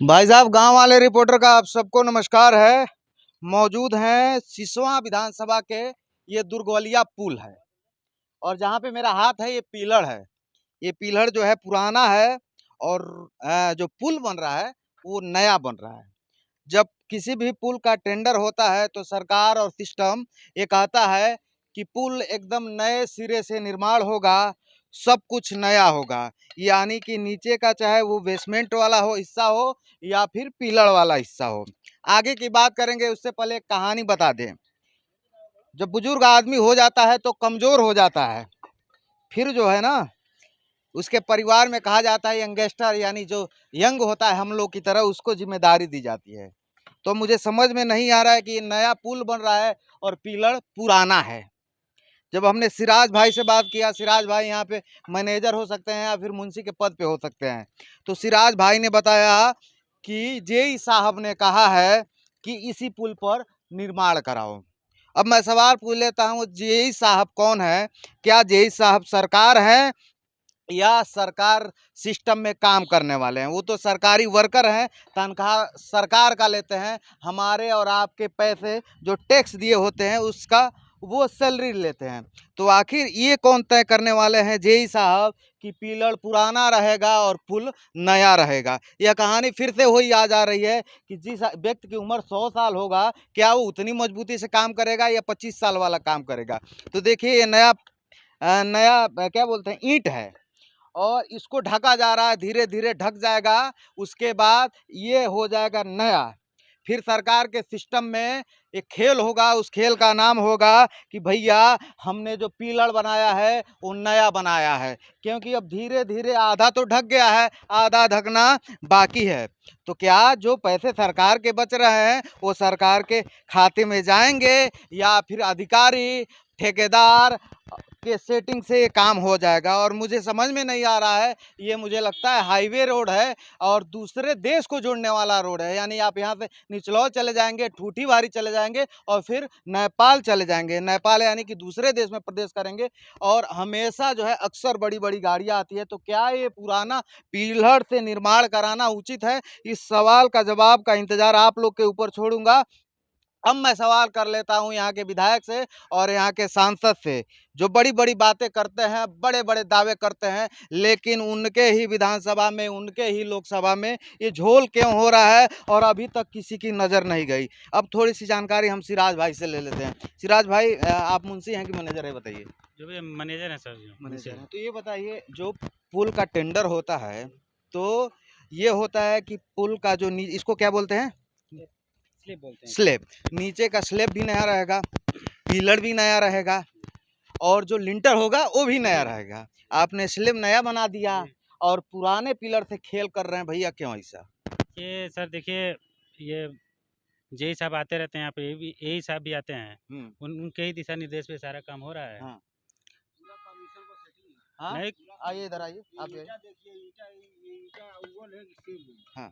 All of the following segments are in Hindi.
भाई साहब, गांव वाले रिपोर्टर का आप सबको नमस्कार है। मौजूद हैं सिसवा विधानसभा के, ये दुर्गवलिया पुल है और जहाँ पे मेरा हाथ है ये पिलर है। ये पिलर जो है पुराना है और जो पुल बन रहा है वो नया बन रहा है। जब किसी भी पुल का टेंडर होता है तो सरकार और सिस्टम ये कहता है कि पुल एकदम नए सिरे से निर्माण होगा, सब कुछ नया होगा। यानी कि नीचे का चाहे वो बेसमेंट वाला हो हिस्सा हो या फिर पिलर वाला हिस्सा हो। आगे की बात करेंगे उससे पहले एक कहानी बता दें। जब बुजुर्ग आदमी हो जाता है तो कमज़ोर हो जाता है, फिर जो है ना उसके परिवार में कहा जाता है यंगस्टर, यानी जो यंग होता है हम लोग की तरह, उसको जिम्मेदारी दी जाती है। तो मुझे समझ में नहीं आ रहा है कि नया पुल बन रहा है और पिलर पुराना है। जब हमने सिराज भाई से बात किया, सिराज भाई यहाँ पे मैनेजर हो सकते हैं या फिर मुंशी के पद पे हो सकते हैं, तो सिराज भाई ने बताया कि जेई साहब ने कहा है कि इसी पुल पर निर्माण कराओ। अब मैं सवाल पूछ लेता हूँ, जेई साहब कौन है? क्या जेई साहब सरकार है या सरकार सिस्टम में काम करने वाले हैं? वो तो सरकारी वर्कर हैं, तनख्वाह सरकार का लेते हैं, हमारे और आपके पैसे जो टैक्स दिए होते हैं उसका वो सैलरी लेते हैं। तो आखिर ये कौन तय करने वाले हैं, जेई साहब, कि पिलर पुराना रहेगा और पुल नया रहेगा? यह कहानी फिर से वही याद आ रही है कि जिस व्यक्ति की उम्र 100 साल होगा, क्या वो उतनी मजबूती से काम करेगा या 25 साल वाला काम करेगा? तो देखिए, ये नया क्या बोलते हैं, ईंट है और इसको ढका जा रहा है, धीरे धीरे ढक जाएगा। उसके बाद ये हो जाएगा नया। फिर सरकार के सिस्टम में एक खेल होगा, उस खेल का नाम होगा कि भैया हमने जो पिलर बनाया है वो नया बनाया है, क्योंकि अब धीरे धीरे आधा तो ढक गया है, आधा ढकना बाकी है। तो क्या जो पैसे सरकार के बच रहे हैं वो सरकार के खाते में जाएंगे या फिर अधिकारी ठेकेदार के सेटिंग से ये काम हो जाएगा? और मुझे समझ में नहीं आ रहा है। ये मुझे लगता है हाईवे रोड है और दूसरे देश को जोड़ने वाला रोड है। यानी आप यहाँ से निचलौल चले जाएंगे, ठूठीवारी चले जाएंगे और फिर नेपाल चले जाएंगे। नेपाल यानी कि दूसरे देश में प्रवेश करेंगे। और हमेशा जो है अक्सर बड़ी बड़ी गाड़ियाँ आती है। तो क्या ये पुराना पिलर से निर्माण कराना उचित है? इस सवाल का जवाब का इंतजार आप लोग के ऊपर छोड़ूंगा। अब मैं सवाल कर लेता हूं यहाँ के विधायक से और यहाँ के सांसद से, जो बड़ी बड़ी बातें करते हैं, बड़े बड़े दावे करते हैं, लेकिन उनके ही विधानसभा में, उनके ही लोकसभा में ये झोल क्यों हो रहा है और अभी तक किसी की नज़र नहीं गई? अब थोड़ी सी जानकारी हम सिराज भाई से ले लेते हैं। सिराज भाई, आप मुंशी हैं कि मैनेजर है, बताइए। जो भी मैनेजर है सर, जो मैनेजर हैं, तो ये बताइए, जो पुल का टेंडर होता है तो ये होता है कि पुल का जो इसको क्या बोलते हैं, स्लिप बोलते हैं। स्लेब। नीचे का स्लेब भी नया रहेगा, पिलर भी नया रहेगा और जो लिंटर होगा वो भी नया रहेगा। आपने स्लेब नया बना दिया और पुराने पिलर से खेल कर रहे हैं भैया, क्यों ऐसा? ये सर देखिए, ये जेई साहब आते रहते हैं यहाँ पे, यही साहब भी आते हैं। उनके ही दिशा निर्देश पे सारा काम हो रहा है। हाँ हाँ, नहीं, आइए इधर आइए, आप आइए। हाँ,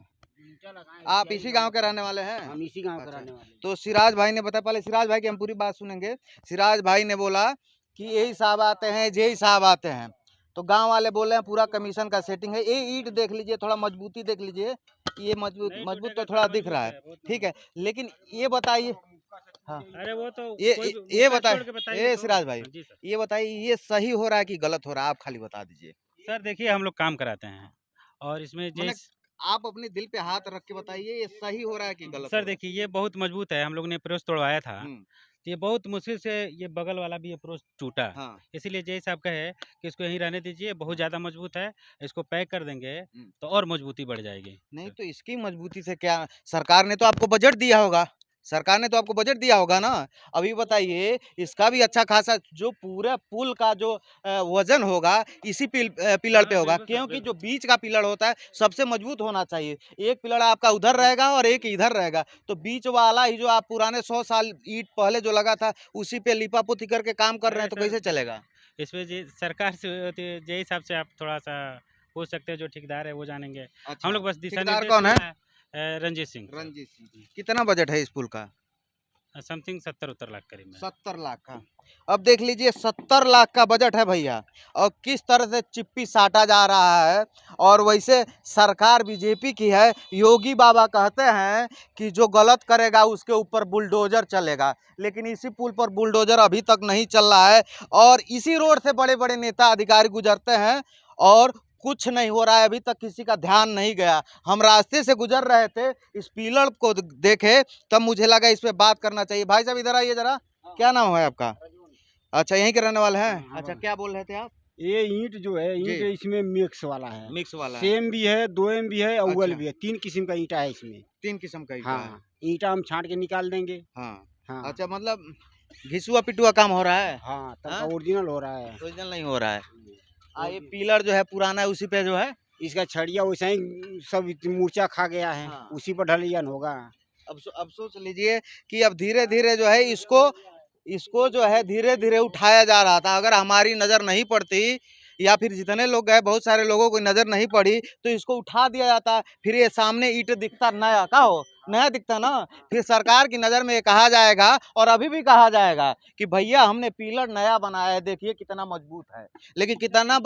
आप इसी गांव के रहने वाले हैं? हम इसी गांव के अच्छा, रहने वाले। तो सिराज भाई ने बताया, पहले सिराज भाई की हम पूरी बात सुनेंगे। सिराज भाई ने बोला कि यही साहब आते हैं, जेई साहब आते हैं, तो गांव वाले बोल रहे हैं पूरा कमीशन का सेटिंग है। ये ईंट देख लीजिए, थोड़ा मजबूती देख लीजिए, ये मजबूत नहीं मजबूत टूटेगा तो थोड़ा सर, दिख मजबूत रहा है, है, बहुत ठीक है। मजबूत लेकिन ये बताइए, हाँ, अरे वो तो ये कोई ये उनका बताइए, छोड़ के बताइए ये तो। सिराज भाई, हाँ जी सर। ये बताइए, ये सही हो रहा है कि गलत हो रहा है? आप खाली बता दीजिए। सर देखिए, हम लोग काम कराते हैं और इसमें मैंने, जेई आप अपने दिल पे हाथ रख के बताइए, ये सही हो रहा है कि गलत हो सर रहा है? देखिए, ये बहुत मजबूत है। हम लोग ने अप्रोच तोड़वाया था, तो ये बहुत मुश्किल से ये बगल वाला भी अप्रोच टूटा। हाँ। इसीलिए जेई साहब कहे कि इसको यहीं रहने दीजिए, बहुत ज़्यादा मजबूत है, इसको पैक कर देंगे तो और मजबूती बढ़ जाएगी। नहीं तो इसकी मजबूती से क्या, सरकार ने तो आपको बजट दिया होगा, सरकार ने तो आपको बजट दिया होगा ना। अभी बताइए, इसका भी अच्छा खासा जो पूरा पुल का जो वजन होगा इसी पिलर पे हाँ होगा, बिल्कुल सर, क्योंकि जो बिल्कुल। बीच का पिलर होता है सबसे मजबूत होना चाहिए। एक पिलर आपका उधर रहेगा और एक इधर रहेगा, तो बीच वाला ही जो आप पुराने 100 साल ईंट पहले जो लगा था उसी पे लिपा पोती करके काम कर रहे अरे हैं, तो सर, कैसे चलेगा? इसमें जे सरकार से जेई हिसाब से आप थोड़ा-सा पूछ सकते हैं, जो ठेकेदार है वो जानेंगे। हम अच्छा, लोग बस दिशा ठेकेदार निर्देश कौन है? मिला है, रंजीत सिंह सर। रंजीत सिंह। कितना बजट है इस पुल का? समथिंग 70-70 लाख करीब में। 70 लाख का। अब देख लीजिए 70 लाख का बजट है भैया, और किस तरह से चिप्पी साटा जा रहा है। और वैसे सरकार बीजेपी की है। योगी बाबा कहते हैं कि जो गलत करेगा उसके ऊपर बुलडोजर चलेगा, लेकिन इसी पुल पर बुलडोजर अभी तक नहीं चल रहा है। और इसी रोड से बड़े बड़े नेता अधिकारी गुजरते हैं और कुछ नहीं हो रहा है, अभी तक किसी का ध्यान नहीं गया। हम रास्ते से गुजर रहे थे, इस पिलर को देखे तब मुझे लगा इस पे बात करना चाहिए। भाई साहब इधर आइए जरा, क्या नाम है आपका? अच्छा, यहीं के रहने वाले हैं। अच्छा, क्या बोल रहे थे आप? ये ईंट जो है, ईंट इसमें मिक्स वाला है, मिक्स वाला है। सेम भी है, 2M भी है, अव्वल अच्छा। भी है, 3 किस्म का ईंटा है इसमें। 3 किस्म का ईंटा है। हाँ, ईंटा हम छांट के निकाल देंगे। हाँ। हाँ अच्छा, मतलब घिसुआ पिटुआ काम हो रहा है, हाँ, तब हाँ? का ओरिजिनल हो रहा है। ओरिजिनल नहीं हो रहा है। ये पिलर जो है पुराना है, उसी पे जो है इसका छड़िया वैसा ही सब मूर्छा खा गया है। हाँ। उसी पर ढलियन होगा। अब सोच लीजिए कि अब धीरे धीरे जो है इसको जो है धीरे धीरे उठाया जा रहा था। अगर हमारी नज़र नहीं पड़ती या फिर जितने लोग गए, बहुत सारे लोगों को नज़र नहीं पड़ी, तो इसको उठा दिया जाता। फिर ये सामने ईंट दिखता नया, का हो नया दिखता ना, फिर सरकार की नज़र में ये कहा जाएगा और अभी भी कहा जाएगा कि भैया हमने पिलर नया बनाया है, देखिए कितना मजबूत है। लेकिन कितना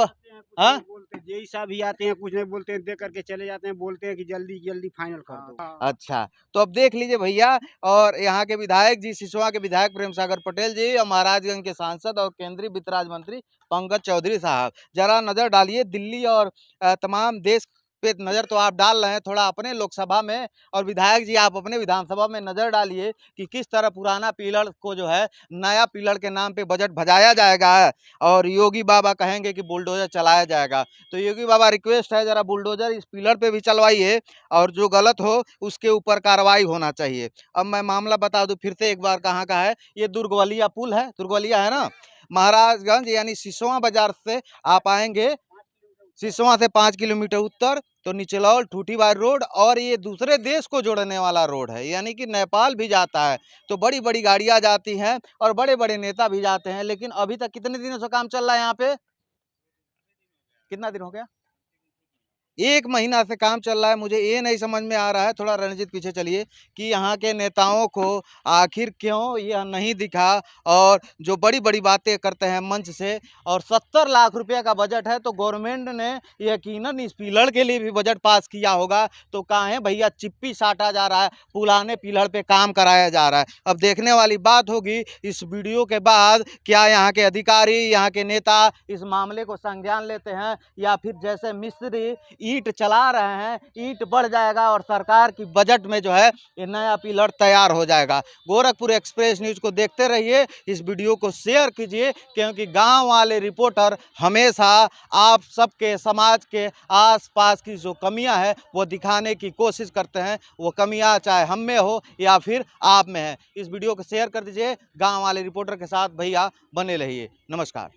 हाँ? बोलते जय साहब भी आते हैं, कुछ नहीं बोलते हैं, देख करके चले जाते हैं, बोलते हैं कि जल्दी जल्दी फाइनल कर दो। अच्छा, तो अब देख लीजिए भैया, और यहाँ के विधायक जी, सिसवा के विधायक प्रेम सागर पटेल जी और महाराजगंज के सांसद और केंद्रीय वित्त राज्य मंत्री पंकज चौधरी साहब, जरा नज़र डालिए दिल्ली और तमाम देश पे नज़र तो आप डाल रहे हैं, थोड़ा अपने लोकसभा में, और विधायक जी आप अपने विधानसभा में नज़र डालिए कि किस तरह पुराना पिलर को जो है नया पिलर के नाम पे बजट भजाया जाएगा और योगी बाबा कहेंगे कि बुलडोजर चलाया जाएगा। तो योगी बाबा रिक्वेस्ट है, जरा बुलडोजर इस पिलर पे भी चलवाइए और जो गलत हो उसके ऊपर कार्रवाई होना चाहिए। अब मैं मामला बता दूं फिर से एक बार, कहाँ का है ये? दुर्गवलिया पुल है, दुर्गवलिया है ना, महाराजगंज यानी सिसवा बाजार से आप आएंगे, सिसवा से 5 किलोमीटर उत्तर तो निचलौल ठूठीवार रोड, और ये दूसरे देश को जोड़ने वाला रोड है, यानी कि नेपाल भी जाता है। तो बड़ी बड़ी गाड़ियां जाती हैं और बड़े बड़े नेता भी जाते हैं। लेकिन अभी तक कितने दिनों से काम चल रहा है यहाँ पे? कितना दिन हो गया? 1 महीना से काम चल रहा है। मुझे ये नहीं समझ में आ रहा है, थोड़ा रणजीत पीछे चलिए, कि यहाँ के नेताओं को आखिर क्यों यह नहीं दिखा, और जो बड़ी बड़ी बातें करते हैं मंच से, और 70 लाख रुपए का बजट है, तो गवर्नमेंट ने यकीनन इस पिलर के लिए भी बजट पास किया होगा। तो कहाँ है भैया, चिप्पी साटा जा रहा है, पुराने पिलर पे काम कराया जा रहा है। अब देखने वाली बात होगी इस वीडियो के बाद, क्या यहाँ के अधिकारी, यहाँ के नेता इस मामले को संज्ञान लेते हैं, या फिर जैसे मिस्त्री ईंट चला रहे हैं, ईंट बढ़ जाएगा और सरकार की बजट में जो है ये नया पिलर तैयार हो जाएगा। गोरखपुर एक्सप्रेस न्यूज़ को देखते रहिए, इस वीडियो को शेयर कीजिए, क्योंकि गांव वाले रिपोर्टर हमेशा आप सबके समाज के आसपास की जो कमियां हैं वो दिखाने की कोशिश करते हैं। वो कमियां चाहे हम में हो या फिर आप में है। इस वीडियो को शेयर कर दीजिए। गाँव वाले रिपोर्टर के साथ भैया बने रहिए। नमस्कार।